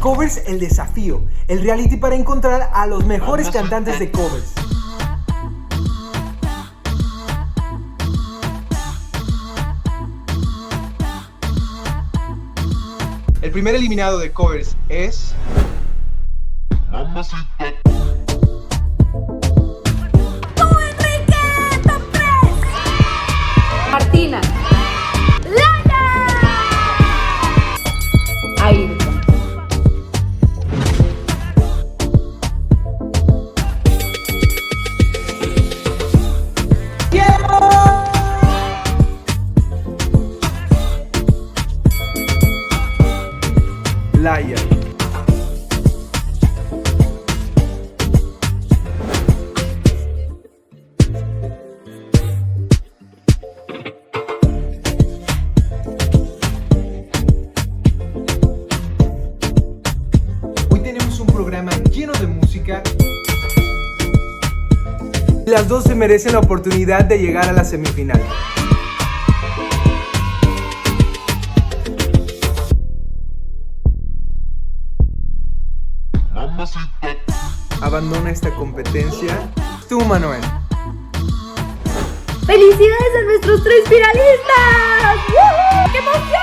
Covers El Desafío, el reality para encontrar a los mejores cantantes de covers. El primer eliminado de covers es... Martina. Lana. Ayrton. Laia. Hoy tenemos un programa lleno de música. Las dos se merecen la oportunidad de llegar a la semifinal. Abandona esta competencia. Tú, Manuel. ¡Felicidades a nuestros 3 finalistas! ¡Woohoo! ¡Qué emoción!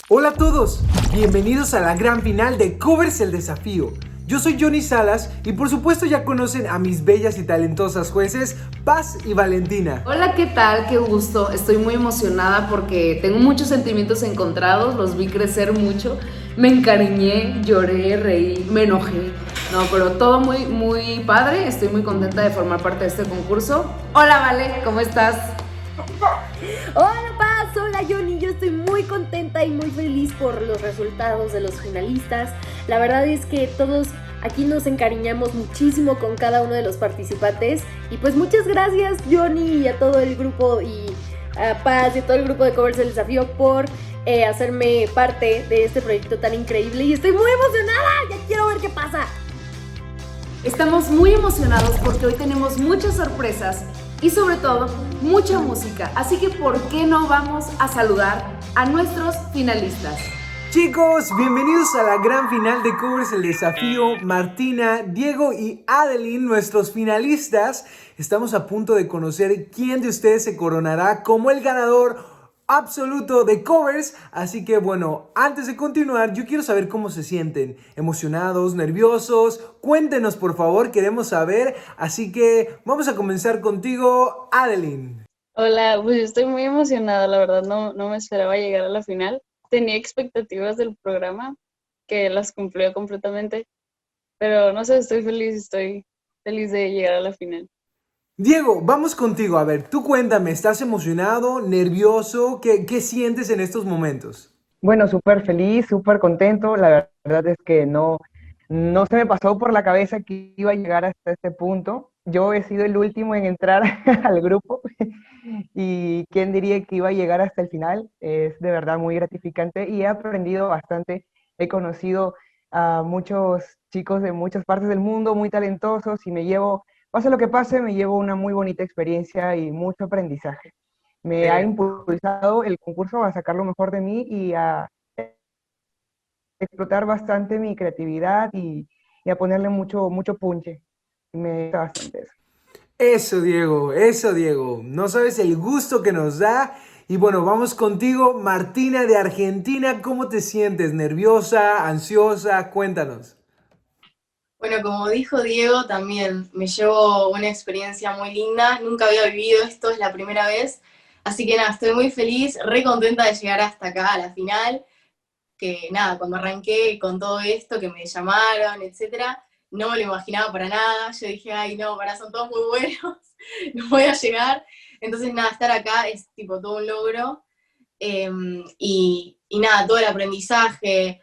Hola a todos, bienvenidos a la gran final de Covers El Desafío. Yo soy Johnny Salas y por supuesto ya conocen a mis bellas y talentosas jueces Paz y Valentina. Hola, ¿qué tal? Qué gusto. Estoy muy emocionada porque tengo muchos sentimientos encontrados, los vi crecer mucho. Me encariñé, lloré, reí, me enojé. No, pero todo muy, muy padre. Estoy muy contenta de formar parte de este concurso. Hola, Vale, ¿cómo estás? Hola Paz, hola Johnny, yo estoy muy contenta y muy feliz por los resultados de los finalistas. La verdad es que todos aquí nos encariñamos muchísimo con cada uno de los participantes. Y pues muchas gracias Johnny y a todo el grupo y a Paz y a todo el grupo de Covers El Desafío por hacerme parte de este proyecto tan increíble. Y estoy muy emocionada, ya quiero ver qué pasa. Estamos muy emocionados porque hoy tenemos muchas sorpresas y sobre todo mucha música. Así que ¿por qué no vamos a saludar a nuestros finalistas? Chicos, bienvenidos a la gran final de Covers El Desafío. Martina, Diego y Adeline, nuestros finalistas. Estamos a punto de conocer quién de ustedes se coronará como el ganador absoluto de Covers. Así que bueno, antes de continuar, yo quiero saber cómo se sienten. ¿Emocionados? ¿Nerviosos? Cuéntenos por favor, queremos saber. Así que vamos a comenzar contigo, Adeline. Hola, pues yo estoy muy emocionada, la verdad no me esperaba llegar a la final. Tenía expectativas del programa que las cumplió completamente, pero no sé, estoy feliz de llegar a la final. Diego, vamos contigo. A ver, tú cuéntame, ¿estás emocionado, nervioso? ¿Qué sientes en estos momentos? Bueno, súper feliz, súper contento. La verdad es que no se me pasó por la cabeza que iba a llegar hasta este punto. Yo he sido el último en entrar al grupo y quién diría que iba a llegar hasta el final. Es de verdad muy gratificante y he aprendido bastante. He conocido a muchos chicos de muchas partes del mundo muy talentosos y pase lo que pase, me llevo una muy bonita experiencia y mucho aprendizaje. Me ha impulsado el concurso a sacar lo mejor de mí y a explotar bastante mi creatividad y a ponerle mucho punche. Me gusta bastante eso. Eso, Diego, eso, Diego. No sabes el gusto que nos da. Y bueno, vamos contigo, Martina de Argentina. ¿Cómo te sientes? ¿Nerviosa? ¿Ansiosa? Cuéntanos. Bueno, como dijo Diego, también me llevo una experiencia muy linda. Nunca había vivido esto, es la primera vez. Así que nada, estoy muy feliz, re contenta de llegar hasta acá a la final. Que nada, cuando arranqué con todo esto, que me llamaron, etcétera, no me lo imaginaba para nada. Yo dije, ay no, son todos muy buenos, no voy a llegar. Entonces nada, estar acá es tipo todo un logro. Y nada, todo el aprendizaje,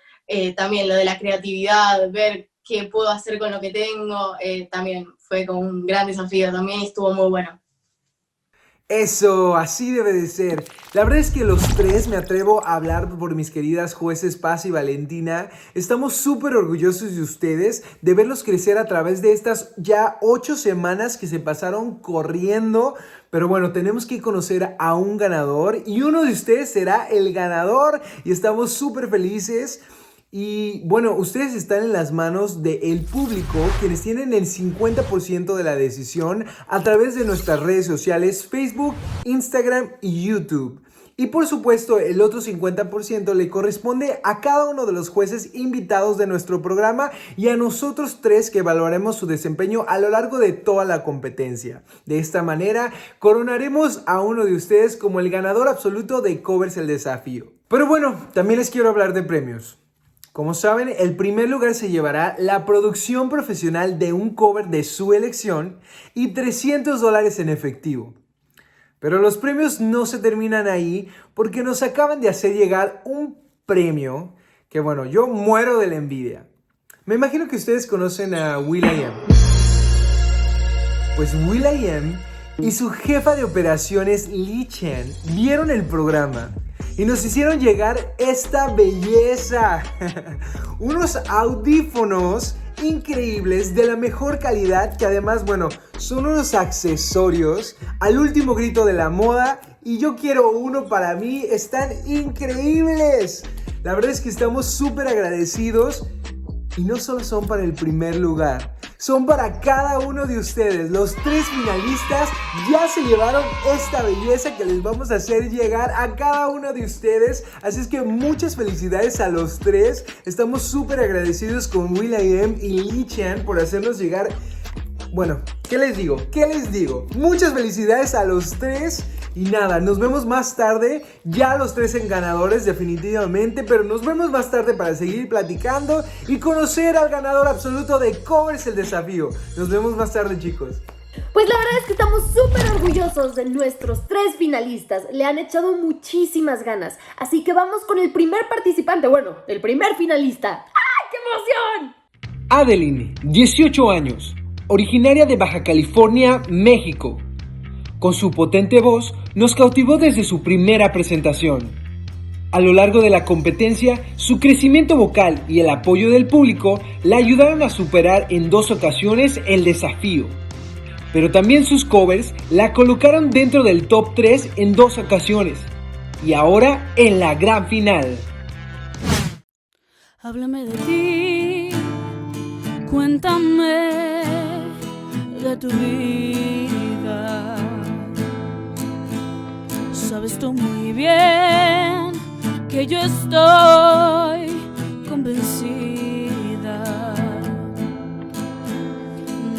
también lo de la creatividad, ver qué puedo hacer con lo que tengo, también fue como un gran desafío también y estuvo muy bueno. Eso, así debe de ser. La verdad es que los tres, me atrevo a hablar por mis queridas jueces Paz y Valentina, estamos súper orgullosos de ustedes, de verlos crecer a través de estas ya 8 semanas que se pasaron corriendo, Pero bueno, tenemos que conocer a un ganador y uno de ustedes será el ganador y estamos súper felices. Y bueno, ustedes están en las manos del público, quienes tienen el 50% de la decisión a través de nuestras redes sociales, Facebook, Instagram y YouTube. Y por supuesto, el otro 50% le corresponde a cada uno de los jueces invitados de nuestro programa y a nosotros tres que evaluaremos su desempeño a lo largo de toda la competencia. De esta manera, coronaremos a uno de ustedes como el ganador absoluto de Covers el Desafío. Pero bueno, también les quiero hablar de premios. Como saben, el primer lugar se llevará la producción profesional de un cover de su elección y $300 en efectivo. Pero los premios no se terminan ahí porque nos acaban de hacer llegar un premio que, bueno, yo muero de la envidia. Me imagino que ustedes conocen a will.i.am. Pues will.i.am y su jefa de operaciones Lee Chen vieron el programa y nos hicieron llegar esta belleza. Unos audífonos increíbles de la mejor calidad que además, bueno, son unos accesorios al último grito de la moda y yo quiero uno para mí, están increíbles. La verdad es que estamos súper agradecidos y no solo son para el primer lugar, son para cada uno de ustedes. Los 3 finalistas ya se llevaron esta belleza que les vamos a hacer llegar a cada uno de ustedes. Así es que muchas felicidades a los 3. Estamos súper agradecidos con will.i.am y Lee Chen por hacernos llegar. Bueno, ¿qué les digo? Muchas felicidades a los 3. Y nada, nos vemos más tarde, ya los 3 en ganadores definitivamente, pero nos vemos más tarde para seguir platicando y conocer al ganador absoluto de Covers el Desafío. Nos vemos más tarde, chicos. Pues la verdad es que estamos súper orgullosos de nuestros 3 finalistas, le han echado muchísimas ganas, así que vamos con el primer participante, bueno, el primer finalista. ¡Ay, qué emoción! Adeline, 18 años, originaria de Baja California, México. Con su potente voz, nos cautivó desde su primera presentación. A lo largo de la competencia, su crecimiento vocal y el apoyo del público la ayudaron a superar en 2 ocasiones el desafío. Pero también sus covers la colocaron dentro del top 3 en 2 ocasiones. Y ahora en la gran final. Háblame de ti, cuéntame de tu vida. Sabes tú muy bien que yo estoy convencida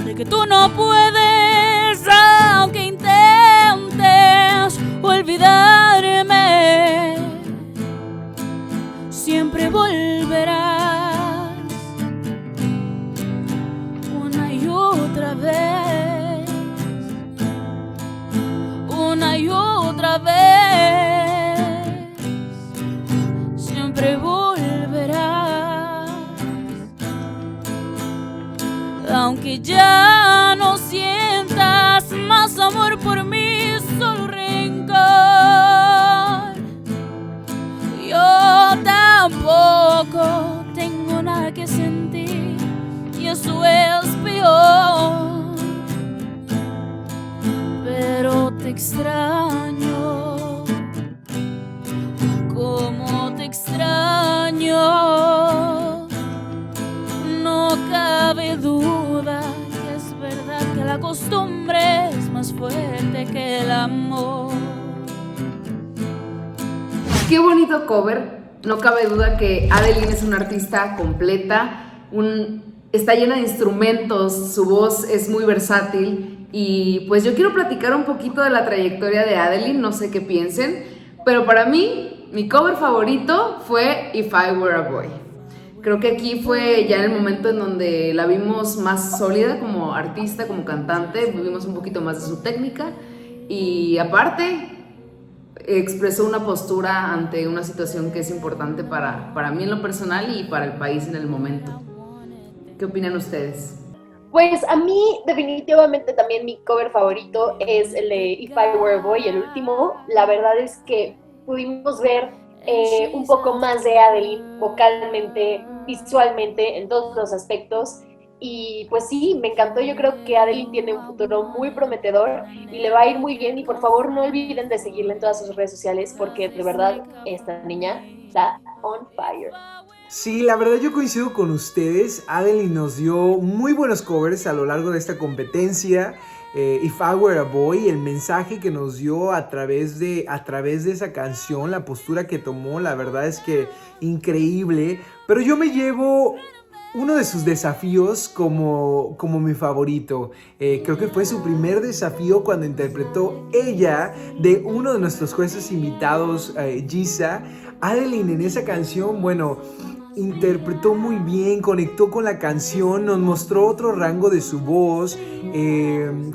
de que tú no puedes, aunque intentes olvidarme, siempre volverás una y otra vez, una y otra vez, siempre volverás, aunque ya no sientas más amor por mí, solo rencor. Yo tampoco tengo nada que sentir y eso es peor, pero te extraño, como te extraño. No cabe duda que es verdad que la costumbre es más fuerte que el amor. Qué bonito cover. No cabe duda que Adeline es una artista completa, está llena de instrumentos, su voz es muy versátil y pues yo quiero platicar un poquito de la trayectoria de Adeline, no sé qué piensen, pero para mí, mi cover favorito fue If I Were a Boy. Creo que aquí fue ya en el momento en donde la vimos más sólida como artista, como cantante, vimos un poquito más de su técnica y aparte expresó una postura ante una situación que es importante para mí en lo personal y para el país en el momento. ¿Qué opinan ustedes? Pues a mí definitivamente también mi cover favorito es el de If I Were a Boy, el último. La verdad es que pudimos ver un poco más de Adeline vocalmente, visualmente, en todos los aspectos. Y pues sí, me encantó. Yo creo que Adeline tiene un futuro muy prometedor y le va a ir muy bien. Y por favor no olviden de seguirla en todas sus redes sociales porque de verdad esta niña está on fire. Sí, la verdad yo coincido con ustedes. Adeline nos dio muy buenos covers a lo largo de esta competencia. If I Were a Boy, el mensaje que nos dio a través de esa canción, la postura que tomó, la verdad es que increíble. Pero yo me llevo uno de sus desafíos como mi favorito. Creo que fue su primer desafío cuando interpretó ella de uno de nuestros jueces invitados, Giza. Adeline en esa canción, bueno, interpretó muy bien, conectó con la canción, nos mostró otro rango de su voz,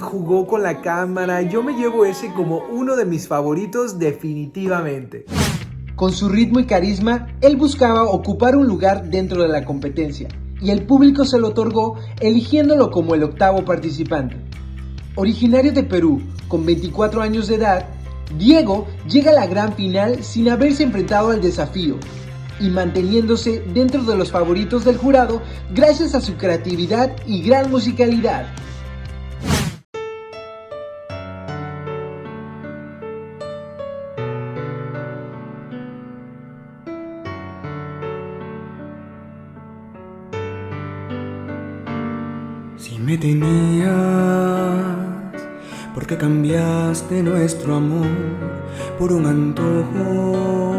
jugó con la cámara. Yo me llevo ese como uno de mis favoritos definitivamente. Con su ritmo y carisma, él buscaba ocupar un lugar dentro de la competencia y el público se lo otorgó eligiéndolo como el octavo participante. Originario de Perú, con 24 años de edad, Diego llega a la gran final sin haberse enfrentado al desafío y manteniéndose dentro de los favoritos del jurado gracias a su creatividad y gran musicalidad. Si me tenías, ¿por qué cambiaste nuestro amor por un antojo?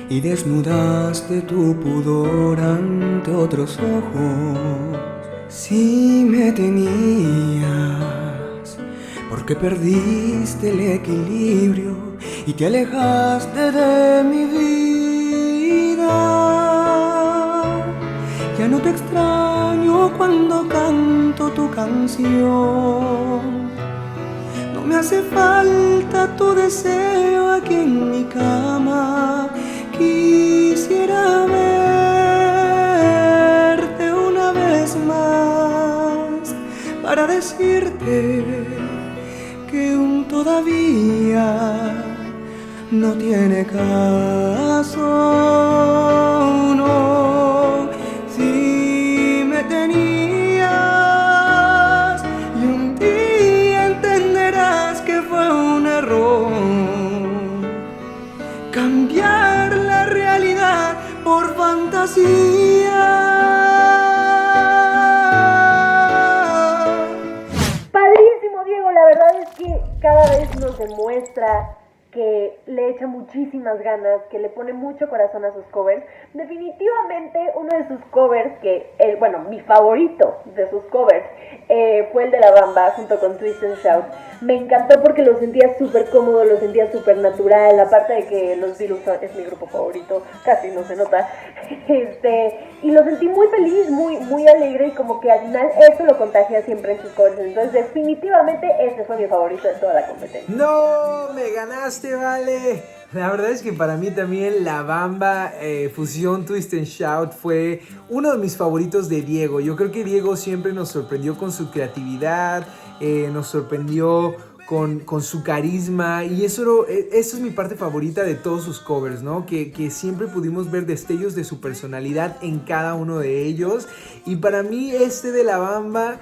Y desnudaste tu pudor ante otros ojos. Si me tenías, porque perdiste el equilibrio y te alejaste de mi vida. Ya no te extraño cuando canto tu canción. No me hace falta tu deseo aquí en mi cama. Quisiera verte una vez más para decirte que un todavía no tiene caso, no. Si me tenías y un día entenderás que fue un error cambiar la realidad por fantasía. Padrísimo, Diego, la verdad es que cada vez nos demuestra que le echa muchísimas ganas, que le pone mucho corazón a sus covers. Definitivamente uno de sus covers, mi favorito de sus covers, fue el de La Bamba junto con Twist and Shout. Me encantó porque lo sentía súper cómodo, lo sentía súper natural, aparte de que Los Beatles es mi grupo favorito, casi no se nota. Y lo sentí muy feliz, muy, muy alegre, y como que al final eso lo contagia siempre en sus covers. Entonces definitivamente ese fue mi favorito de toda la competencia. ¡No! ¡Me ganaste, vale! La verdad es que para mí también La Bamba fusión Twist and Shout fue uno de mis favoritos de Diego. Yo creo que Diego siempre nos sorprendió con su creatividad, nos sorprendió con su carisma, y eso es mi parte favorita de todos sus covers, ¿no? Que siempre pudimos ver destellos de su personalidad en cada uno de ellos. Y para mí de La Bamba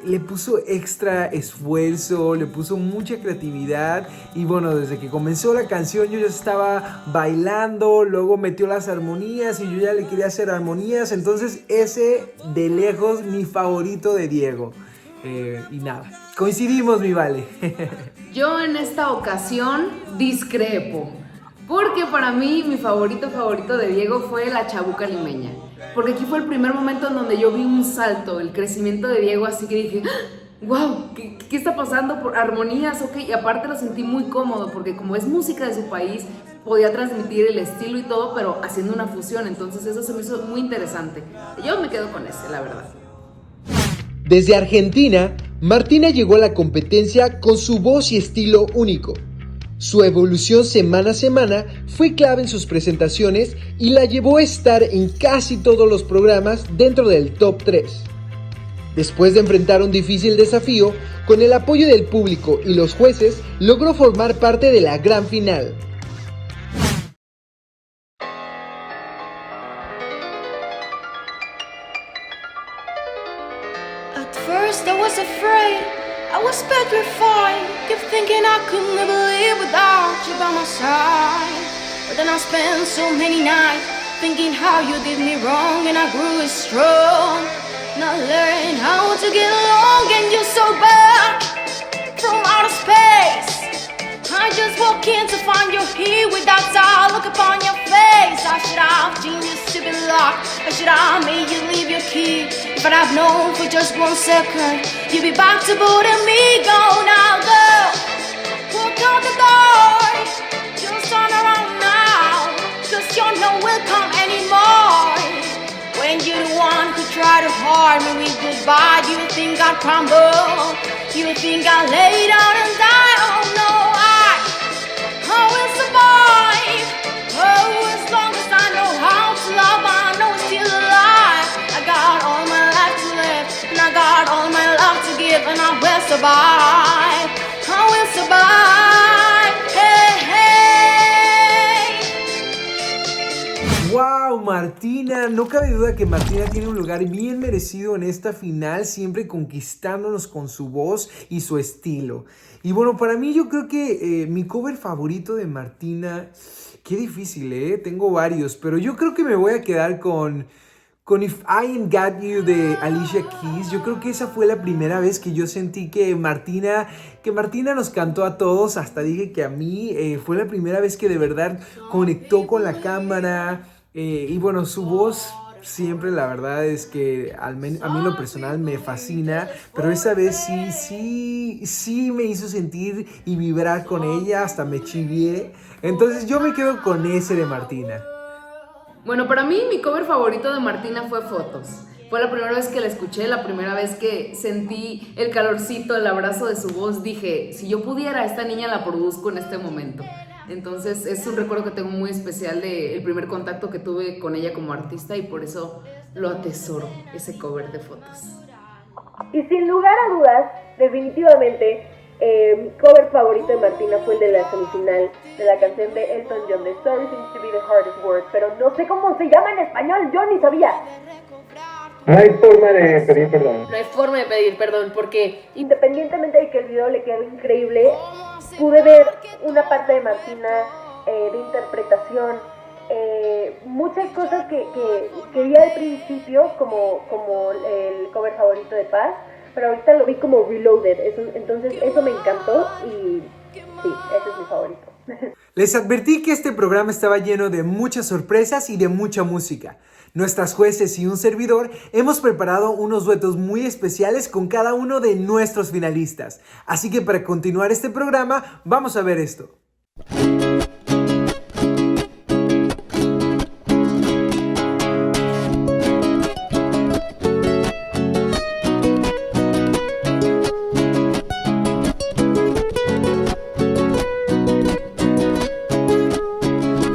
le puso extra esfuerzo, le puso mucha creatividad, y bueno, desde que comenzó la canción yo ya estaba bailando, luego metió las armonías y yo ya le quería hacer armonías. Entonces ese de lejos mi favorito de Diego. Y nada, coincidimos, mi vale. Yo en esta ocasión discrepo, porque para mí mi favorito de Diego fue La Chabuca Limeña, porque aquí fue el primer momento en donde yo vi un salto, el crecimiento de Diego, así que dije, wow, ¿qué está pasando? Por armonías, ok, y aparte lo sentí muy cómodo, porque como es música de su país, podía transmitir el estilo y todo, pero haciendo una fusión, entonces eso se me hizo muy interesante. Yo me quedo con ese, la verdad. Desde Argentina, Martina llegó a la competencia con su voz y estilo único. Su evolución semana a semana fue clave en sus presentaciones y la llevó a estar en casi todos los programas dentro del top 3. Después de enfrentar un difícil desafío, con el apoyo del público y los jueces, logró formar parte de la gran final. was afraid, I was petrified. Kept thinking I could never live without you by my side. But then I spent so many nights thinking how you did me wrong, and I grew strong. Now learn how to get along, and you're so bad from outer space. I just walk in to find you here without I look upon your face. I should have changed your stupid lock. I should have made you leave your key. If I'd have known for just 1 second, you'd be back to boarding me. Go now, girl, walk out the door. Just turn around now, cause you're no welcome anymore. When you're the one who tried to harm me goodbye, you think I'd crumble? You think I'd lay down and die? Oh no, I will survive. Oh, as long as I know how to love, I know it's still alive. I got all my life to live, and I got all my love to give, and I will survive. I will survive. Hey, hey. ¡Wow, Martina! No cabe duda que Martina tiene un lugar bien merecido en esta final, siempre conquistándonos con su voz y su estilo. Y bueno, para mí yo creo que mi cover favorito de Martina, qué difícil, tengo varios, pero yo creo que me voy a quedar con If I Ain't Got You de Alicia Keys. Yo creo que esa fue la primera vez que yo sentí que Martina nos cantó a todos, hasta dije que a mí fue la primera vez que de verdad conectó con la cámara, y bueno, su voz siempre, la verdad es que a mí en lo personal me fascina, pero esa vez sí me hizo sentir y vibrar con ella, hasta me chivié. Entonces yo me quedo con ese de Martina. Bueno, para mí mi cover favorito de Martina fue Fotos. Fue la primera vez que la escuché, la primera vez que sentí el calorcito, el abrazo de su voz. Dije, si yo pudiera, esta niña la produzco en este momento. Entonces es un recuerdo que tengo muy especial del primer contacto que tuve con ella como artista, y por eso lo atesoro, ese cover de Fotos. Y sin lugar a dudas, definitivamente, mi cover favorito de Martina fue el de la semifinal de la canción de Elton John, de Sorry Seems to be the Hardest Word, pero no sé cómo se llama en español, yo ni sabía. No hay forma de pedir perdón. No hay forma de pedir perdón, porque independientemente de que el video le quedó increíble, pude ver una parte de Martina de interpretación, muchas cosas que vi al principio como el cover favorito de Paz, pero ahorita lo vi como reloaded, entonces eso me encantó y sí, ese es mi favorito. Les advertí que este programa estaba lleno de muchas sorpresas y de mucha música. Nuestras jueces y un servidor hemos preparado unos duetos muy especiales con cada uno de nuestros finalistas. Así que para continuar este programa, vamos a ver esto.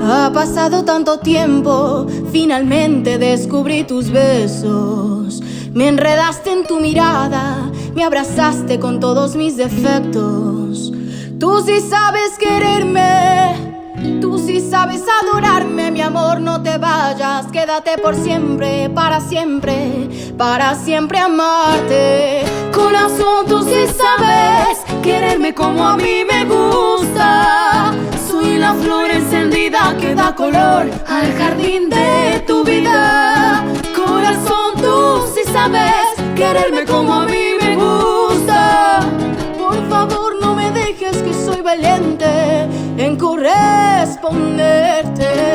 Ha pasado tanto tiempo, finalmente descubrí tus besos. Me enredaste en tu mirada, me abrazaste con todos mis defectos. Tú sí sabes quererme, tú sí sabes adorarme. Mi amor, no te vayas, quédate por siempre, para siempre amarte. Corazón, tú sí sabes quererme como a mí me gusta. Soy la flor encendida que da color al jardín de tu vida. Corazón, tú sí sabes quererme como a mí me gusta. Por favor, no me dejes, que soy valiente en corresponderte.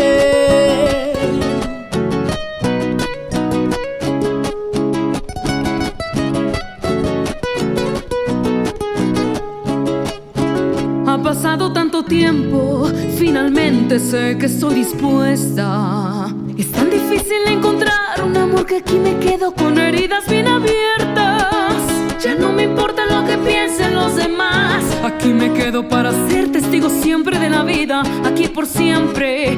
Ha pasado tanto tiempo, finalmente sé que estoy dispuesta. Es tan difícil encontrar un amor que aquí me quedo con heridas bien abiertas. Ya no me importa lo que piensen los demás. Aquí me quedo para ser testigo siempre de la vida. Aquí por siempre,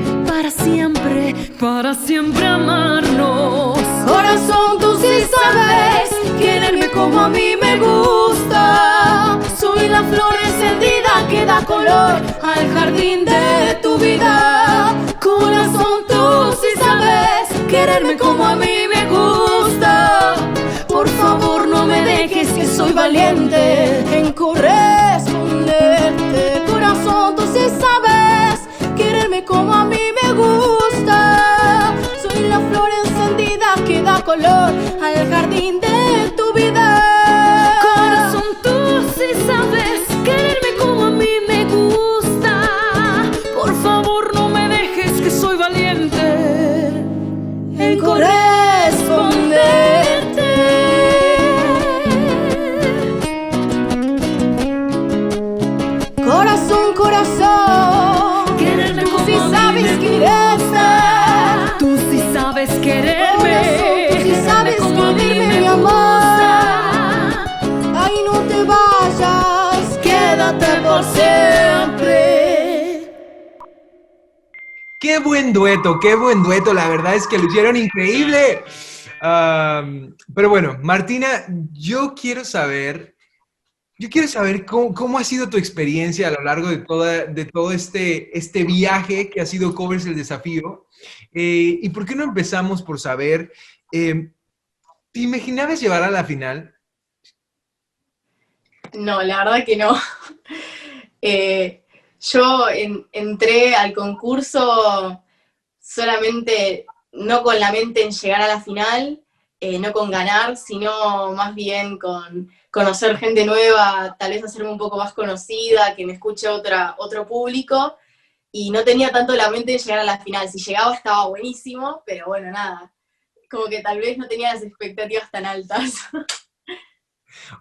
para siempre amarnos. Corazón, tú sí sabes quererme como a mí me gusta. Soy la flor encendida que da color al jardín de tu vida. Corazón, tú sí sabes quererme como a mí me gusta. Por favor, no me dejes dejes que soy valiente en corresponderte. Corazón, tú sí sabes quererme como a mí me gusta. Soy la flor encendida que da color al jardín de tu vida. Corazón, tú sí sabes quererme como a mí me gusta. Por favor, no me dejes que soy valiente en corresponderte. Corazón, corazón, quererme tú como sí a mí sabes me quererme. gusta. Tú sí sabes quererme. Corazón, tú sí sabes como a mí quererme, me mi amor. gusta. Ay, no te vayas, quédate por siempre. Qué buen dueto, la verdad es que lo hicieron increíble. Pero bueno, Martina, yo quiero saber cómo ha sido tu experiencia a lo largo de todo este viaje que ha sido Covers el Desafío. ¿Y por qué no empezamos por saber, ¿te imaginabas llevar a la final? No, la verdad que no. Yo entré al concurso solamente, no con la mente en llegar a la final, no con ganar, sino más bien con conocer gente nueva, tal vez hacerme un poco más conocida, que me escuche otro público, y no tenía tanto la mente en llegar a la final. Si llegaba estaba buenísimo, pero bueno, nada, como que tal vez no tenía las expectativas tan altas.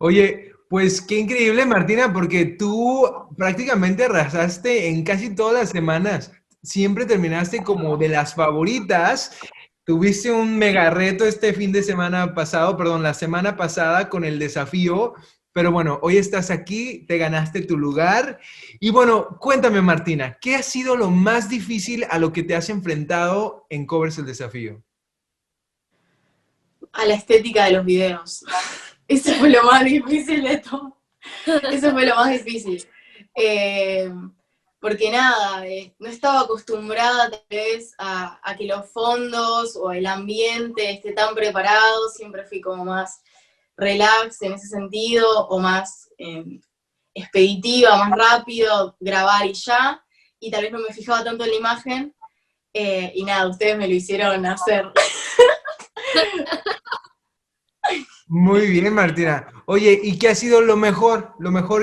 Oye, pues qué increíble, Martina, porque tú prácticamente arrasaste en casi todas las semanas. Siempre terminaste como de las favoritas. Tuviste un mega reto este fin de semana pasado, perdón, la semana pasada con el desafío. Pero bueno, hoy estás aquí, te ganaste tu lugar. Y bueno, cuéntame, Martina, ¿qué ha sido lo más difícil a lo que te has enfrentado en Covers el Desafío? A la estética de los videos. Eso fue lo más difícil de todo. Eso fue lo más difícil. Porque nada, no estaba acostumbrada tal vez a que los fondos o el ambiente esté tan preparado. Siempre fui como más relax en ese sentido, o más expeditiva, más rápido, grabar y ya. Y tal vez no me fijaba tanto en la imagen. Y nada, ustedes me lo hicieron hacer. Muy bien, Martina. Oye, ¿y qué ha sido lo mejor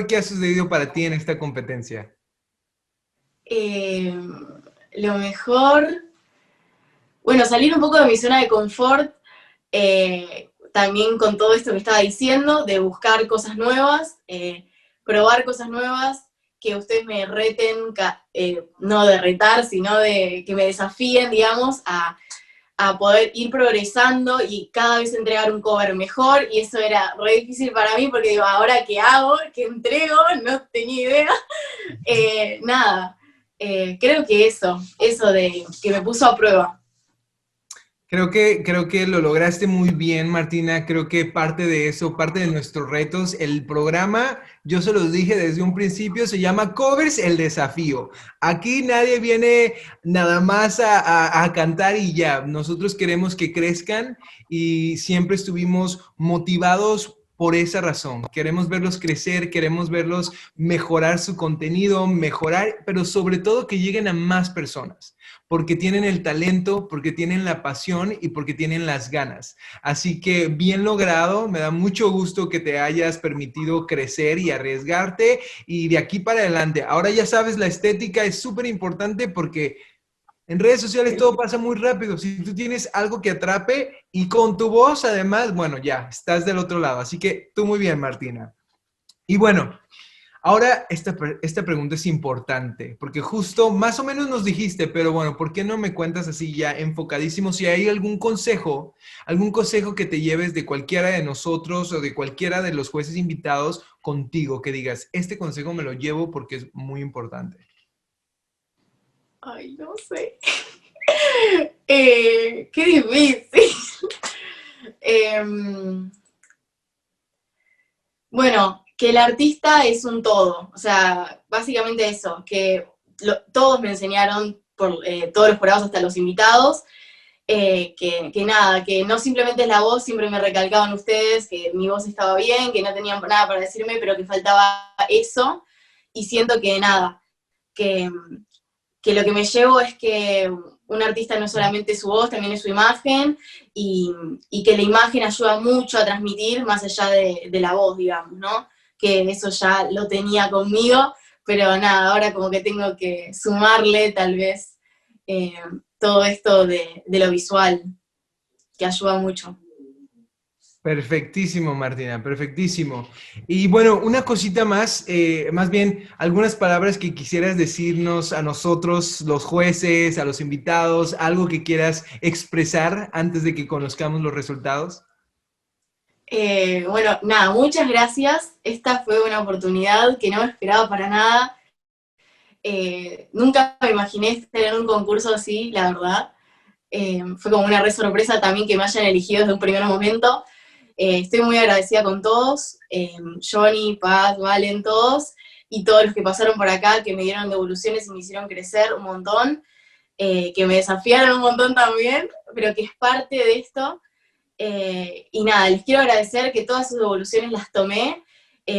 que ha sucedido para ti en esta competencia? Lo mejor, bueno, salir un poco de mi zona de confort, también con todo esto que estaba diciendo, de buscar cosas nuevas, probar cosas nuevas, que ustedes me reten, no de retar, sino de que me desafíen, digamos, a poder ir progresando y cada vez entregar un cover mejor, y eso era re difícil para mí, porque digo, ¿ahora qué hago? ¿Qué entrego? No tenía idea. Nada, creo que eso de que me puso a prueba. Creo que lo lograste muy bien, Martina. Creo que parte de eso, parte de nuestros retos, el programa, yo se los dije desde un principio, se llama Covers el Desafío. Aquí nadie viene nada más a cantar y ya. Nosotros queremos que crezcan y siempre estuvimos motivados por esa razón. Queremos verlos crecer, queremos verlos mejorar su contenido, mejorar, pero sobre todo que lleguen a más personas, porque tienen el talento, porque tienen la pasión y porque tienen las ganas. Así que bien logrado, me da mucho gusto que te hayas permitido crecer y arriesgarte, y de aquí para adelante. Ahora ya sabes, la estética es súper importante, porque en redes sociales todo pasa muy rápido. Si tú tienes algo que atrape y con tu voz, además, bueno, ya, estás del otro lado. Así que tú muy bien, Martina. Y bueno, ahora esta pregunta es importante, porque justo más o menos nos dijiste, pero bueno, ¿por qué no me cuentas así ya enfocadísimo si hay algún consejo que te lleves de cualquiera de nosotros o de cualquiera de los jueces invitados contigo, que digas, este consejo me lo llevo porque es muy importante? Ay, no sé. Qué difícil. Bueno, que el artista es un todo. O sea, básicamente eso, que todos me enseñaron, todos los jurados hasta los invitados, que nada, que no simplemente es la voz, siempre me recalcaban ustedes que mi voz estaba bien, que no tenían nada para decirme, pero que faltaba eso, y siento que nada, que lo que me llevo es que un artista no es solamente su voz, también es su imagen, y que la imagen ayuda mucho a transmitir más allá de la voz, digamos, ¿no? Que eso ya lo tenía conmigo, pero nada, ahora como que tengo que sumarle tal vez todo esto de lo visual, que ayuda mucho. Perfectísimo, Martina, perfectísimo. Y bueno, una cosita más, más bien algunas palabras que quisieras decirnos a nosotros, los jueces, a los invitados, algo que quieras expresar antes de que conozcamos los resultados. Bueno, nada, muchas gracias. Esta fue una oportunidad que no me esperaba para nada. Nunca me imaginé estar en un concurso así, la verdad. Fue como una re sorpresa también que me hayan elegido desde un primer momento. Estoy muy agradecida con todos, Johnny, Paz, Valen, todos, y todos los que pasaron por acá, que me dieron devoluciones y me hicieron crecer un montón, que me desafiaron un montón también, pero que es parte de esto. Y nada, les quiero agradecer que todas sus devoluciones las tomé,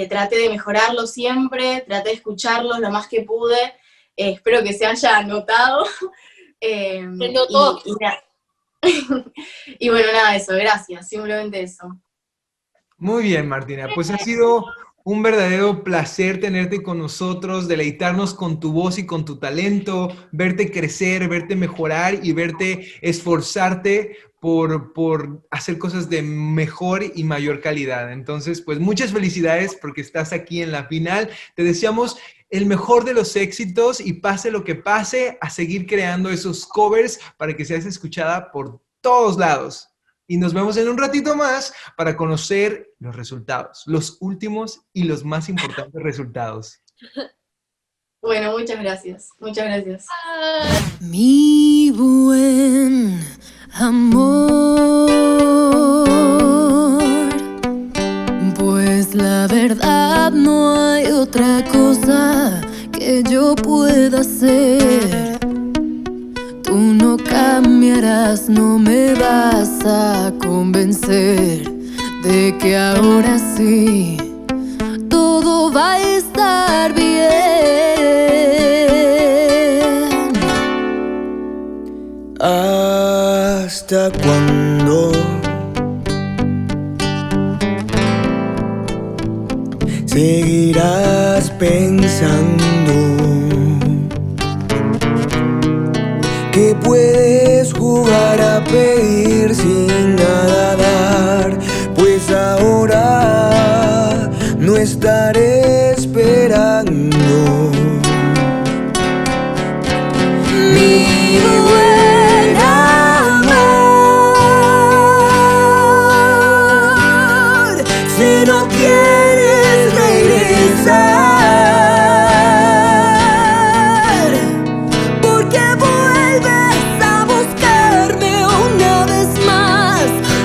traté de mejorarlo siempre, traté de escucharlos lo más que pude, espero que se haya notado. Se notó. Y bueno, nada, eso, gracias, simplemente eso. Muy bien, Martina, pues ha sido un verdadero placer tenerte con nosotros, deleitarnos con tu voz y con tu talento, verte crecer, verte mejorar y verte esforzarte por hacer cosas de mejor y mayor calidad. Entonces, pues muchas felicidades porque estás aquí en la final. Te deseamos el mejor de los éxitos y pase lo que pase, a seguir creando esos covers para que seas escuchada por todos lados. Y nos vemos en un ratito más para conocer los resultados, los últimos y los más importantes resultados. Bueno, muchas gracias, muchas gracias. Mi buen amor, pues la verdad no hay otra cosa que yo pueda hacer. Tú no cambiarás, no me vas a convencer de que ahora sí todo va a estar bien. ¿Hasta cuándo seguirás pensando que puedes jugar a pedir sin nada dar? Pues ahora no estaré esperando. Mi buen amor, si no quieres regresar, porque vuelves a buscarme una vez más.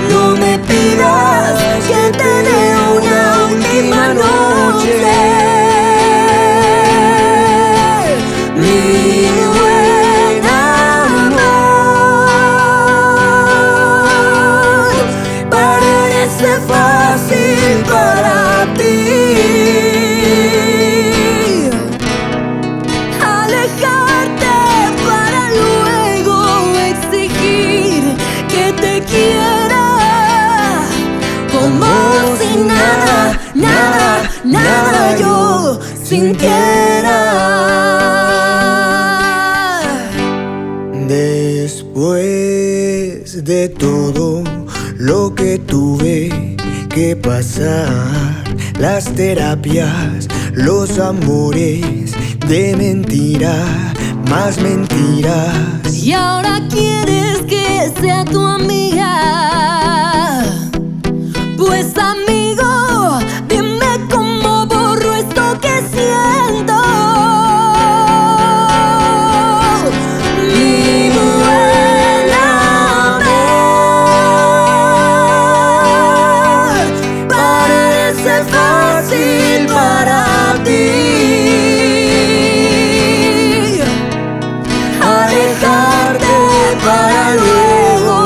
No me pidas que te dé una última noche. Mi buen amor, parece fácil para ti alejarte para luego exigir que te quiera como si nada, nada, nada yo sintiera. Después de todo lo que tuve que pasar, las terapias, los amores de mentira, más mentiras. Y ahora quieres que sea tu amiga. Pues amigo, dime cómo borro esto que siento. Mi buen amor, parece fácil para ti alejarte para luego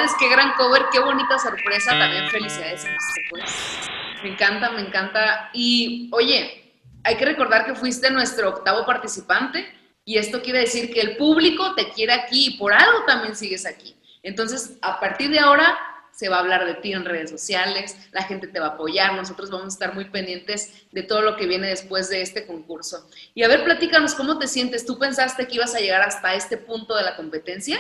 felicidades, qué gran cover, qué bonita sorpresa, también felicidades, pues. Me encanta, me encanta. Y oye, hay que recordar que fuiste nuestro 8º participante y esto quiere decir que el público te quiere aquí y por algo también sigues aquí. Entonces, a partir de ahora se va a hablar de ti en redes sociales, la gente te va a apoyar, nosotros vamos a estar muy pendientes de todo lo que viene después de este concurso. Y a ver, platícanos, ¿cómo te sientes? ¿Tú pensaste que ibas a llegar hasta este punto de la competencia?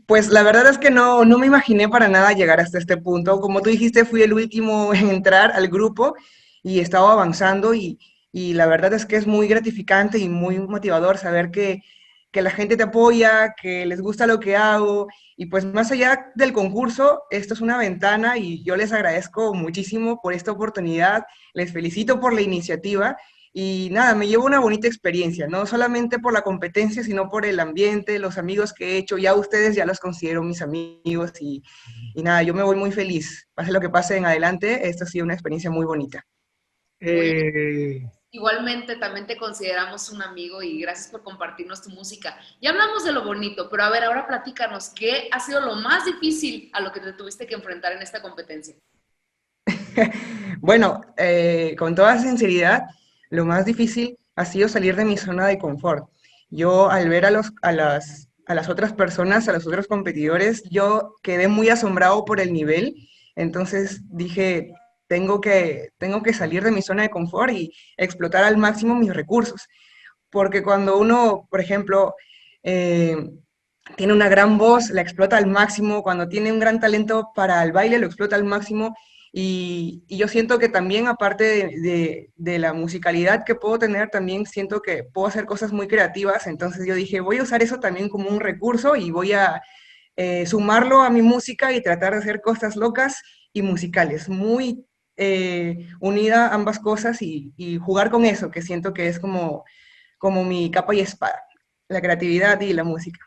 Pues la verdad es que no me imaginé para nada llegar hasta este punto. Como tú dijiste, fui el último en entrar al grupo y estaba avanzando y la verdad es que es muy gratificante y muy motivador saber que la gente te apoya, que les gusta lo que hago y pues más allá del concurso, esto es una ventana y yo les agradezco muchísimo por esta oportunidad, les felicito por la iniciativa. Y nada, me llevo una bonita experiencia, no solamente por la competencia, sino por el ambiente, los amigos que he hecho. Ya ustedes ya los considero mis amigos y nada, yo me voy muy feliz. Pase lo que pase en adelante, esto ha sido una experiencia muy bonita. Igualmente, también te consideramos un amigo y gracias por compartirnos tu música. Ya hablamos de lo bonito, pero a ver, ahora platícanos, ¿qué ha sido lo más difícil a lo que te tuviste que enfrentar en esta competencia? Bueno, con toda sinceridad, lo más difícil ha sido salir de mi zona de confort. Yo al ver a las otras personas, a los otros competidores, yo quedé muy asombrado por el nivel, entonces dije, tengo que salir de mi zona de confort y explotar al máximo mis recursos, porque cuando uno, por ejemplo, eh, tiene una gran voz, la explota al máximo, cuando tiene un gran talento para el baile, lo explota al máximo, y yo siento que también, aparte de la musicalidad que puedo tener, también siento que puedo hacer cosas muy creativas, entonces yo dije, voy a usar eso también como un recurso y voy a sumarlo a mi música y tratar de hacer cosas locas y musicales, muy unida ambas cosas y jugar con eso, que siento que es como mi capa y espada, la creatividad y la música.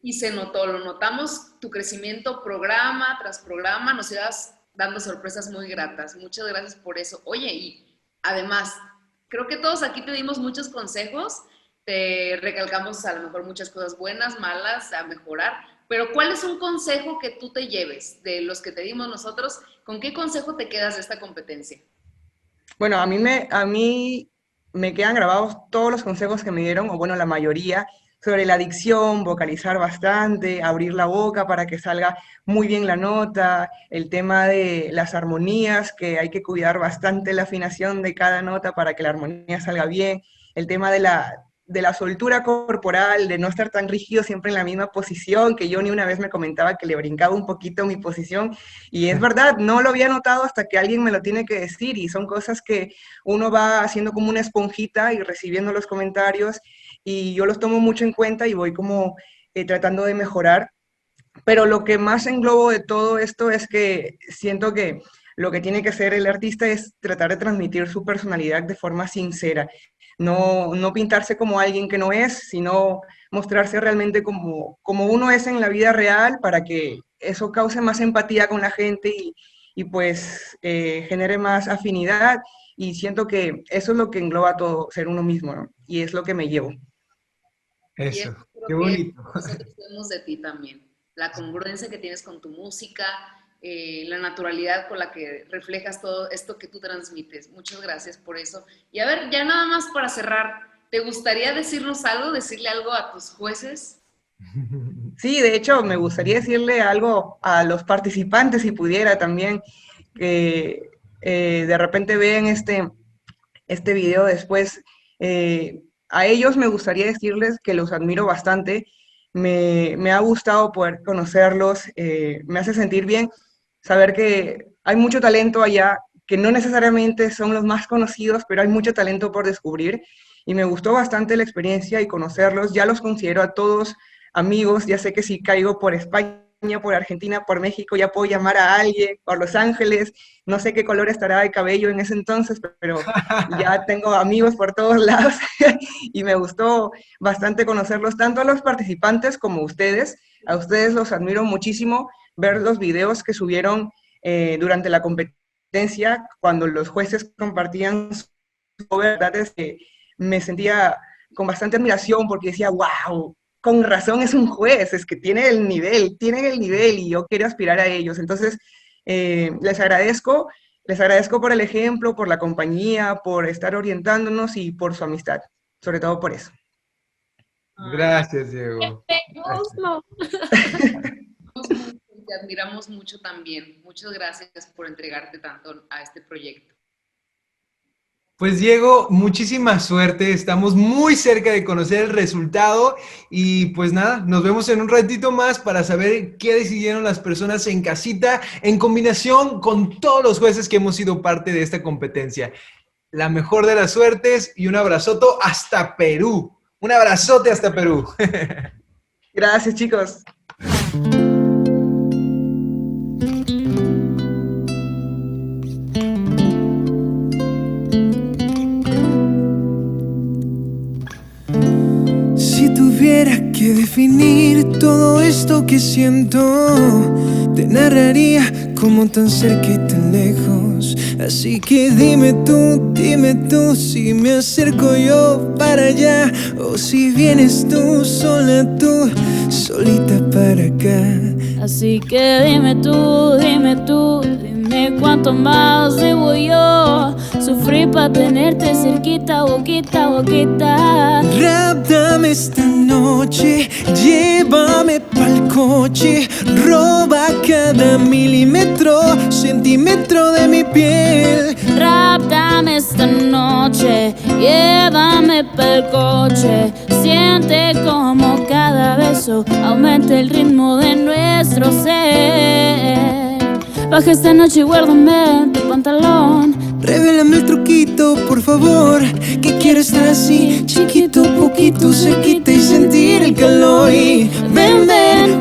Y se notó, lo notamos, tu crecimiento programa tras programa, nos ibas dando sorpresas muy gratas. Muchas gracias por eso. Oye, y además, creo que todos aquí te dimos muchos consejos, te recalcamos a lo mejor muchas cosas buenas, malas, a mejorar, pero ¿cuál es un consejo que tú te lleves de los que te dimos nosotros? ¿Con qué consejo te quedas de esta competencia? Bueno, a mí me quedan grabados todos los consejos que me dieron, o bueno, la mayoría, sobre la dicción, vocalizar bastante, abrir la boca para que salga muy bien la nota, el tema de las armonías, que hay que cuidar bastante la afinación de cada nota para que la armonía salga bien, el tema de la soltura corporal, de no estar tan rígido siempre en la misma posición, que yo ni una vez me comentaba que le brincaba un poquito mi posición, y es verdad, no lo había notado hasta que alguien me lo tiene que decir, y son cosas que uno va haciendo como una esponjita y recibiendo los comentarios, y yo los tomo mucho en cuenta y voy como tratando de mejorar, pero lo que más englobo de todo esto es que siento que lo que tiene que hacer el artista es tratar de transmitir su personalidad de forma sincera, no pintarse como alguien que no es, sino mostrarse realmente como uno es en la vida real para que eso cause más empatía con la gente y pues genere más afinidad y siento que eso es lo que engloba todo, ser uno mismo, ¿no? Y es lo que me llevo. Eso, Creo qué que bonito. nosotros tenemos de ti también. La congruencia que tienes con tu música, la naturalidad con la que reflejas todo esto que tú transmites. Muchas gracias por eso. Y a ver, ya nada más para cerrar, ¿te gustaría decirnos algo, decirle algo a tus jueces? Sí, de hecho, me gustaría decirle algo a los participantes, si pudiera también, que de repente vean este video después. A ellos me gustaría decirles que los admiro bastante. Me ha gustado poder conocerlos, me hace sentir bien saber que hay mucho talento allá, que no necesariamente son los más conocidos, pero hay mucho talento por descubrir. Y me gustó bastante la experiencia y conocerlos. Ya los considero a todos amigos. Ya sé que si caigo por España, por Argentina, por México, ya puedo llamar a alguien, por Los Ángeles, no sé qué color estará de cabello en ese entonces, pero ya tengo amigos por todos lados y me gustó bastante conocerlos, tanto a los participantes como a ustedes los admiro muchísimo, ver los videos que subieron durante la competencia, cuando los jueces compartían su verdad, es que me sentía con bastante admiración porque decía, wow, con razón es un juez, es que tienen el nivel y yo quiero aspirar a ellos. Entonces, les agradezco por el ejemplo, por la compañía, por estar orientándonos y por su amistad, sobre todo por eso. Gracias, Diego. Te admiramos mucho también. Muchas gracias por entregarte tanto a este proyecto. Pues Diego, muchísima suerte, estamos muy cerca de conocer el resultado y pues nada, nos vemos en un ratito más para saber qué decidieron las personas en casita en combinación con todos los jueces que hemos sido parte de esta competencia. La mejor de las suertes y un abrazoto hasta Perú. Un abrazote hasta Perú. Gracias, chicos. Si tuviera que definir todo esto que siento, te narraría como tan cerca y tan lejos. Así que dime tú si me acerco yo para allá o si vienes tú, solita para acá. Así que dime cuánto más debo yo sufrir para tenerte cerquita, boquita, boquita. Rápdame esta noche, llévame pa'l coche, roba cada milímetro, centímetro de mi piel. Rápdame esta noche, llévame pa'l coche, siente como cada beso aumenta el ritmo de nuestro ser. Baja esta noche y guárdame tu pantalón. Revélame el truquito, por favor, que quiero estar así, chiquito, poquito, cerquita y sentir el calor. Y ven,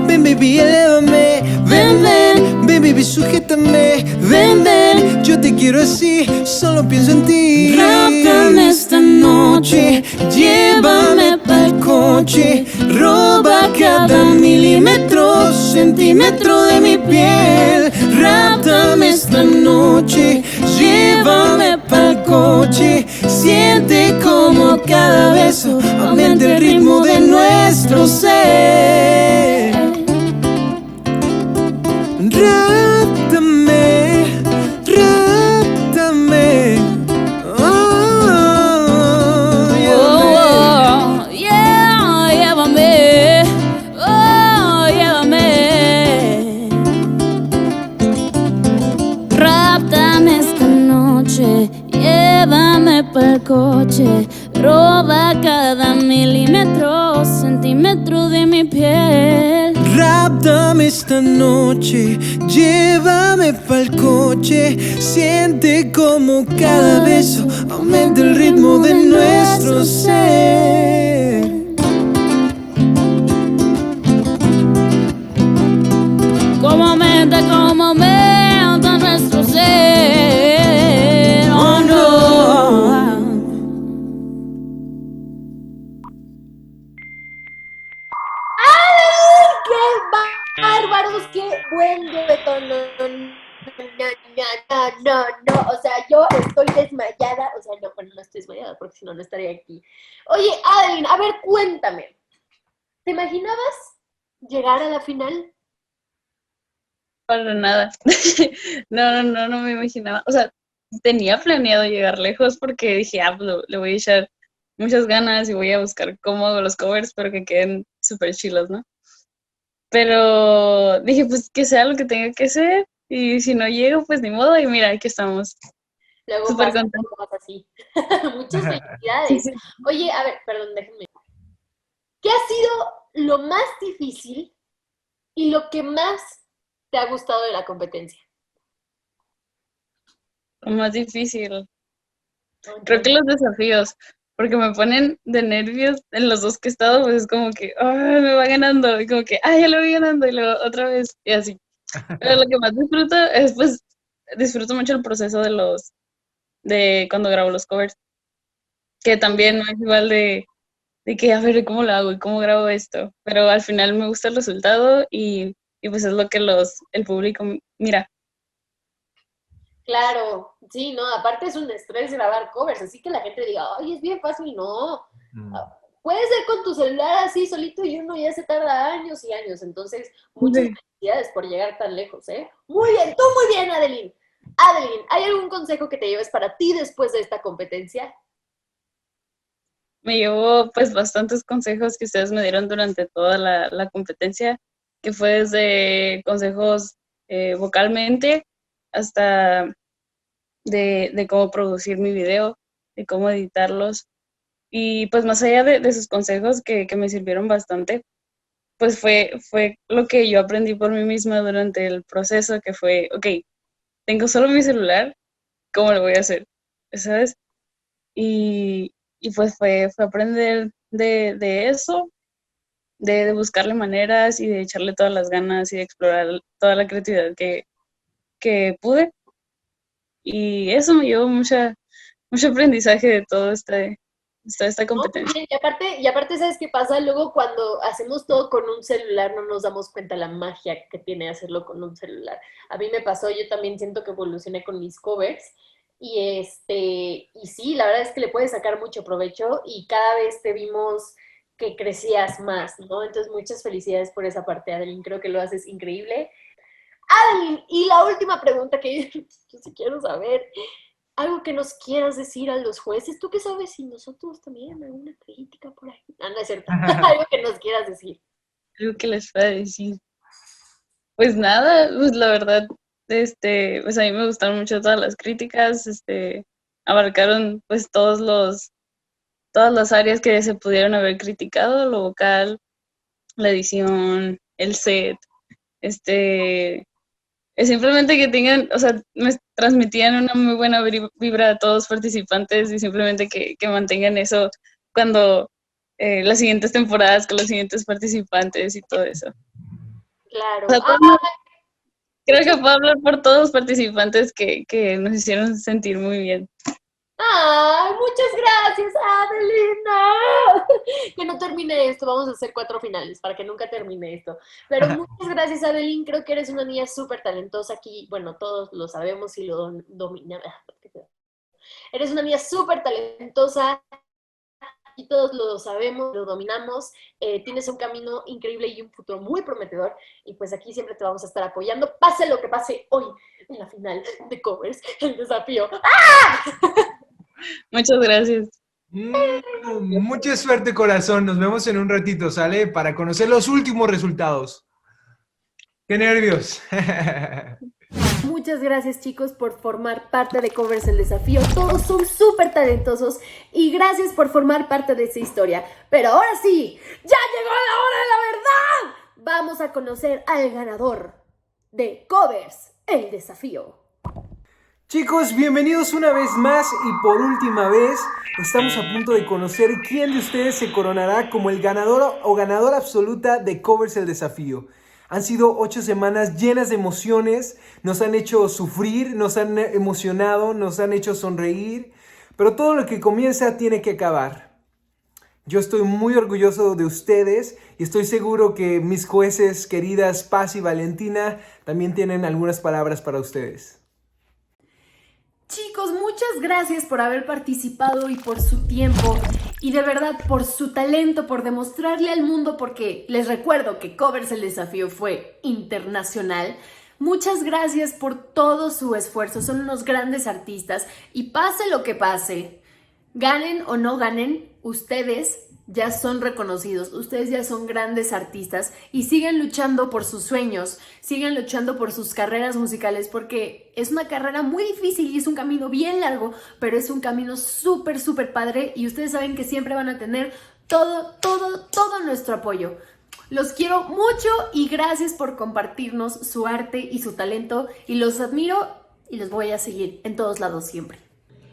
baby, elévame. Ven, baby, sujétame. Ven, yo te quiero así, solo pienso en ti. Rápdame esta noche, llévame pa'l coche, roba cada milímetro, centímetro de mi piel. Rápdame esta noche, llévame pa'l coche, siente como cada beso aumenta el ritmo de nuestro ser. Rápdame, llévame. Rápdame esta noche, llévame pa'l coche, roba cada milímetro, centímetro de mi piel. Rápdame esta noche, llévame pa'l coche, siente como cada beso aumenta el ritmo de nuestro ser. Como aumenta nuestro ser. Oh no. ¡Qué bárbaros! ¡Qué buen dueto! No. O sea, yo estoy desmayada. O sea, no, bueno, no estoy desmayada porque si no, no estaría aquí. Oye, Adeline, a ver, cuéntame. ¿Te imaginabas llegar a la final? Para nada. No me imaginaba. O sea, tenía planeado llegar lejos porque dije, pues le voy a echar muchas ganas y voy a buscar cómo hago los covers para que queden súper chilos, ¿no? Pero dije, pues que sea lo que tenga que ser y si no llego, pues ni modo y mira, aquí estamos. Luego Súper pasa contenta. cosas así. Muchas felicidades. Oye, a ver, perdón, déjenme. ¿Qué ha sido lo más difícil y lo que más te ha gustado de la competencia? Lo más difícil. Creo que los desafíos, porque me ponen de nervios en los dos que he estado, pues es como que, ay, me va ganando, y como que, ay, ya lo voy ganando, y luego otra vez, y así. Pero lo que más disfruto es, pues, disfruto mucho el proceso de cuando grabo los covers, que también no es igual de que, a ver, ¿cómo lo hago? ¿Y cómo grabo esto? Pero al final me gusta el resultado y pues es lo que el público mira. Claro, sí, no, aparte es un estrés grabar covers, así que la gente diga, ay, es bien fácil, no. puede ser con tu celular así solito y uno ya se tarda años y años. Entonces, muchas felicidades por llegar tan lejos, ¿eh? Muy bien, tú muy bien, Adeline. Adeline, ¿hay algún consejo que te lleves para ti después de esta competencia? Me llevo pues bastantes consejos que ustedes me dieron durante toda la competencia, que fue desde consejos vocalmente hasta de cómo producir mi video, de cómo editarlos. Y pues más allá de sus consejos que me sirvieron bastante, pues fue lo que yo aprendí por mí misma durante el proceso, que fue, ok, tengo solo mi celular, ¿cómo lo voy a hacer? ¿Sabes? Y pues fue aprender de eso, de buscarle maneras y de echarle todas las ganas y de explorar toda la creatividad que pude. Y eso me llevó mucho aprendizaje de todo esta competencia. No, y aparte, ¿sabes qué pasa? Luego cuando hacemos todo con un celular no nos damos cuenta la magia que tiene hacerlo con un celular. A mí me pasó, yo también siento que evolucioné con mis covers y sí, la verdad es que le puedes sacar mucho provecho y cada vez te vimos que crecías más, ¿no? Entonces muchas felicidades por esa parte, Adeline, creo que lo haces increíble. Adeline, y la última pregunta que yo sí quiero saber, algo que nos quieras decir a los jueces. ¿Tú qué sabes si nosotros también alguna crítica por ahí? No es cierto. Algo que nos quieras decir. Algo que les pueda decir. Pues nada, pues la verdad, pues a mí me gustaron mucho todas las críticas, abarcaron pues todas las áreas que se pudieron haber criticado, lo vocal, la edición, el set, simplemente que tengan, o sea, me transmitían una muy buena vibra a todos los participantes y simplemente que mantengan eso cuando las siguientes temporadas con los siguientes participantes y todo eso. Claro. O sea, creo que puedo hablar por todos los participantes que nos hicieron sentir muy bien. ¡Ay, muchas gracias, Adelina! Que no termine esto, vamos a hacer 4 finales para que nunca termine esto. Pero muchas gracias, Adeline, creo que eres una niña súper talentosa aquí. Bueno, todos lo sabemos y lo dominamos. Eres una niña súper talentosa y todos lo sabemos, lo dominamos. Tienes un camino increíble y un futuro muy prometedor. Y pues aquí siempre te vamos a estar apoyando, pase lo que pase hoy en la final de covers, el desafío. ¡Ah! Muchas gracias. Mucha suerte, corazón. Nos vemos en un ratito, ¿sale? Para conocer los últimos resultados. ¡Qué nervios! Muchas gracias, chicos, por formar parte de Covers el Desafío. Todos son súper talentosos y gracias por formar parte de esa historia. Pero ahora sí, ¡ya llegó la hora de la verdad! Vamos a conocer al ganador de Covers el Desafío. Chicos, bienvenidos una vez más y por última vez estamos a punto de conocer quién de ustedes se coronará como el ganador o ganadora absoluta de Covers el Desafío. Han sido 8 semanas llenas de emociones, nos han hecho sufrir, nos han emocionado, nos han hecho sonreír, pero todo lo que comienza tiene que acabar. Yo estoy muy orgulloso de ustedes y estoy seguro que mis jueces queridas Paz y Valentina también tienen algunas palabras para ustedes. Chicos, muchas gracias por haber participado y por su tiempo y de verdad por su talento, por demostrarle al mundo, porque les recuerdo que Covers el Desafío fue internacional. Muchas gracias por todo su esfuerzo, son unos grandes artistas y pase lo que pase, ganen o no ganen, ustedes ya son reconocidos, ustedes ya son grandes artistas y siguen luchando por sus sueños, siguen luchando por sus carreras musicales porque es una carrera muy difícil y es un camino bien largo, pero es un camino súper, súper padre y ustedes saben que siempre van a tener todo nuestro apoyo. Los quiero mucho y gracias por compartirnos su arte y su talento y los admiro y los voy a seguir en todos lados siempre.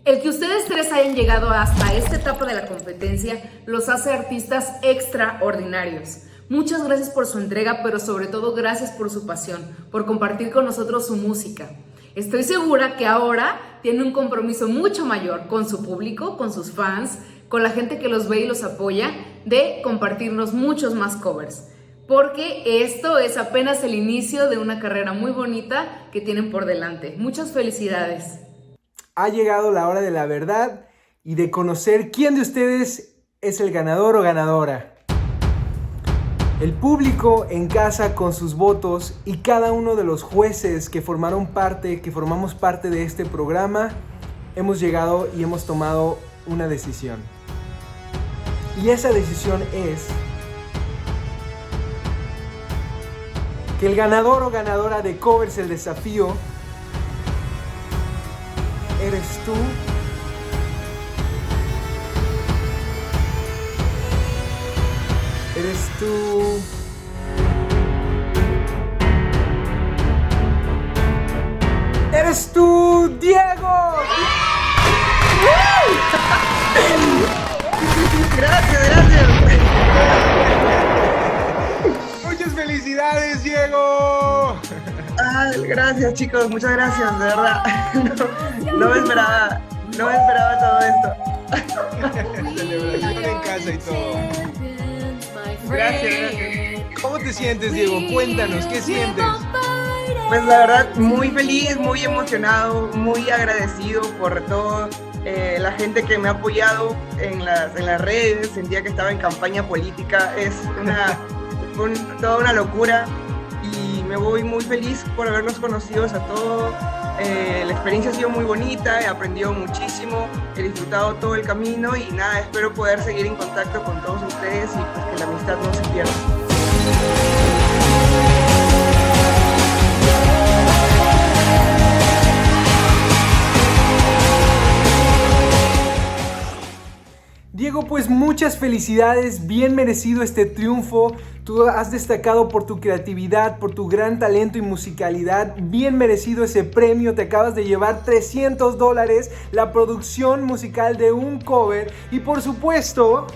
El que ustedes tres hayan llegado hasta esta etapa de la competencia los hace artistas extraordinarios. Muchas gracias por su entrega, pero sobre todo gracias por su pasión, por compartir con nosotros su música. Estoy segura que ahora tienen un compromiso mucho mayor con su público, con sus fans, con la gente que los ve y los apoya, de compartirnos muchos más covers. Porque esto es apenas el inicio de una carrera muy bonita que tienen por delante. Muchas felicidades. Ha llegado la hora de la verdad y de conocer quién de ustedes es el ganador o ganadora. El público en casa con sus votos y cada uno de los jueces que formamos parte de este programa, hemos llegado y hemos tomado una decisión. Y esa decisión es que el ganador o ganadora de Covers el Desafío eres tú. Eres tú. Eres tú, Diego. Gracias. Muchas felicidades, Diego. Gracias, chicos, muchas gracias, de verdad. No me esperaba todo esto. Celebración en casa y todo. Gracias. ¿Cómo te sientes, Diego? Cuéntanos, ¿qué sientes? Pues la verdad, muy feliz, muy emocionado, muy agradecido por todo la gente que me ha apoyado en las redes. Sentía que estaba en campaña política, es toda una locura y me voy muy feliz por haberlos conocido a todos. La experiencia ha sido muy bonita, he aprendido muchísimo, he disfrutado todo el camino y nada, espero poder seguir en contacto con todos ustedes y pues que la amistad no se pierda. Diego, pues muchas felicidades, bien merecido este triunfo. Tú has destacado por tu creatividad, por tu gran talento y musicalidad. Bien merecido ese premio, te acabas de llevar $300, la producción musical de un cover y por supuesto,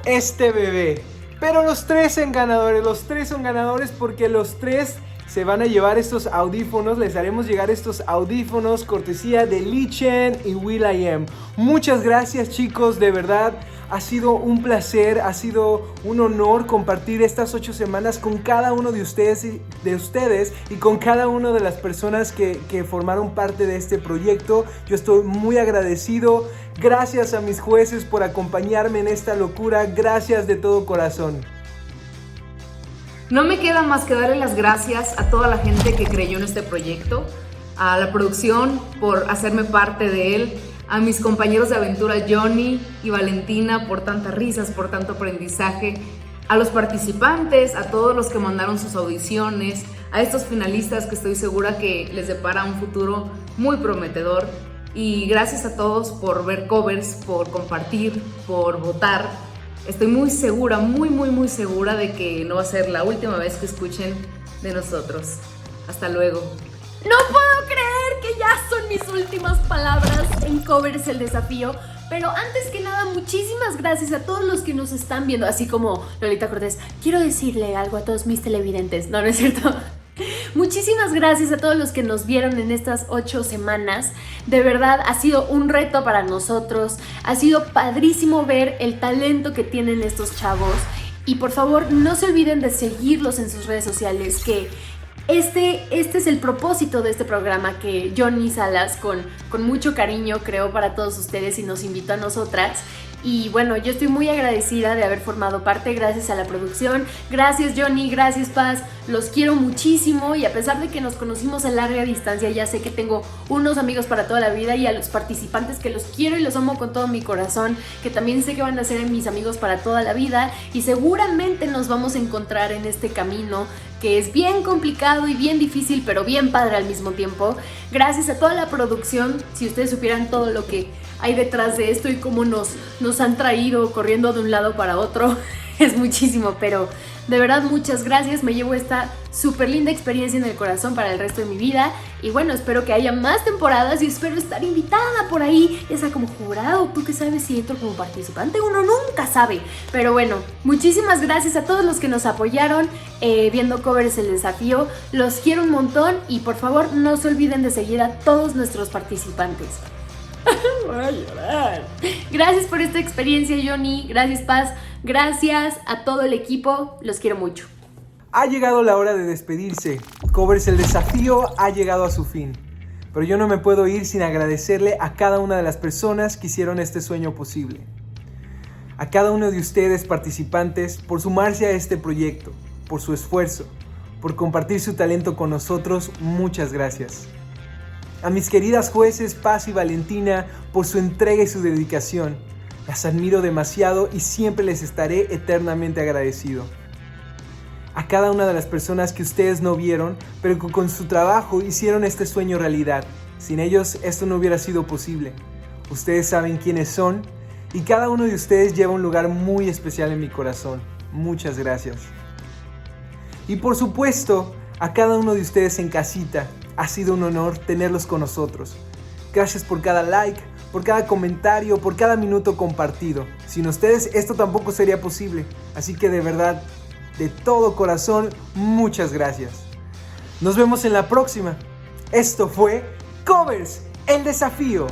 este bebé. Pero los tres son ganadores porque los tres se van a llevar estos audífonos. Les haremos llegar estos audífonos cortesía de Lichen y will.i.am. Muchas gracias, chicos, de verdad. Ha sido un placer, ha sido un honor compartir estas 8 semanas con cada uno de ustedes y con cada una de las personas que formaron parte de este proyecto. Yo estoy muy agradecido. Gracias a mis jueces por acompañarme en esta locura. Gracias de todo corazón. No me queda más que darle las gracias a toda la gente que creyó en este proyecto, a la producción por hacerme parte de él, a mis compañeros de aventura Johnny y Valentina por tantas risas, por tanto aprendizaje, a los participantes, a todos los que mandaron sus audiciones, a estos finalistas que estoy segura que les depara un futuro muy prometedor. Y gracias a todos por ver covers, por compartir, por votar. Estoy muy segura, muy segura de que no va a ser la última vez que escuchen de nosotros. Hasta luego. No puedo creer que ya son mis últimas palabras en Covers el Desafío. Pero antes que nada, muchísimas gracias a todos los que nos están viendo. Así como Lolita Cortés, quiero decirle algo a todos mis televidentes. No es cierto. Muchísimas gracias a todos los que nos vieron en estas 8 semanas. De verdad ha sido un reto para nosotros. Ha sido padrísimo ver el talento que tienen estos chavos. Y por favor no se olviden de seguirlos en sus redes sociales, que este es el propósito de este programa que Johnny Salas con mucho cariño creó para todos ustedes y nos invitó a nosotras. Y bueno, yo estoy muy agradecida de haber formado parte, gracias a la producción. Gracias Johnny, gracias Paz, los quiero muchísimo y a pesar de que nos conocimos a larga distancia, ya sé que tengo unos amigos para toda la vida y a los participantes que los quiero y los amo con todo mi corazón, que también sé que van a ser mis amigos para toda la vida y seguramente nos vamos a encontrar en este camino que es bien complicado y bien difícil, pero bien padre al mismo tiempo. Gracias a toda la producción, si ustedes supieran todo lo que hay detrás de esto y cómo nos han traído corriendo de un lado para otro, es muchísimo, pero de verdad muchas gracias, me llevo esta súper linda experiencia en el corazón para el resto de mi vida y bueno, espero que haya más temporadas y espero estar invitada por ahí, ya sea como jurado, tú que sabes si entro como participante, uno nunca sabe, pero bueno, muchísimas gracias a todos los que nos apoyaron viendo Covers el Desafío, los quiero un montón y por favor no se olviden de seguir a todos nuestros participantes. Voy a llorar. Gracias por esta experiencia, Johnny. Gracias, Paz. Gracias a todo el equipo. Los quiero mucho. Ha llegado la hora de despedirse. Covers el Desafío ha llegado a su fin. Pero yo no me puedo ir sin agradecerle a cada una de las personas que hicieron este sueño posible. A cada uno de ustedes participantes por sumarse a este proyecto, por su esfuerzo, por compartir su talento con nosotros, muchas gracias. A mis queridas jueces Paz y Valentina por su entrega y su dedicación. Las admiro demasiado y siempre les estaré eternamente agradecido. A cada una de las personas que ustedes no vieron, pero que con su trabajo hicieron este sueño realidad. Sin ellos esto no hubiera sido posible. Ustedes saben quiénes son y cada uno de ustedes lleva un lugar muy especial en mi corazón. Muchas gracias. Y por supuesto, a cada uno de ustedes en casita, ha sido un honor tenerlos con nosotros. Gracias por cada like, por cada comentario, por cada minuto compartido. Sin ustedes esto tampoco sería posible. Así que de verdad, de todo corazón, muchas gracias. Nos vemos en la próxima. Esto fue Covers, el desafío.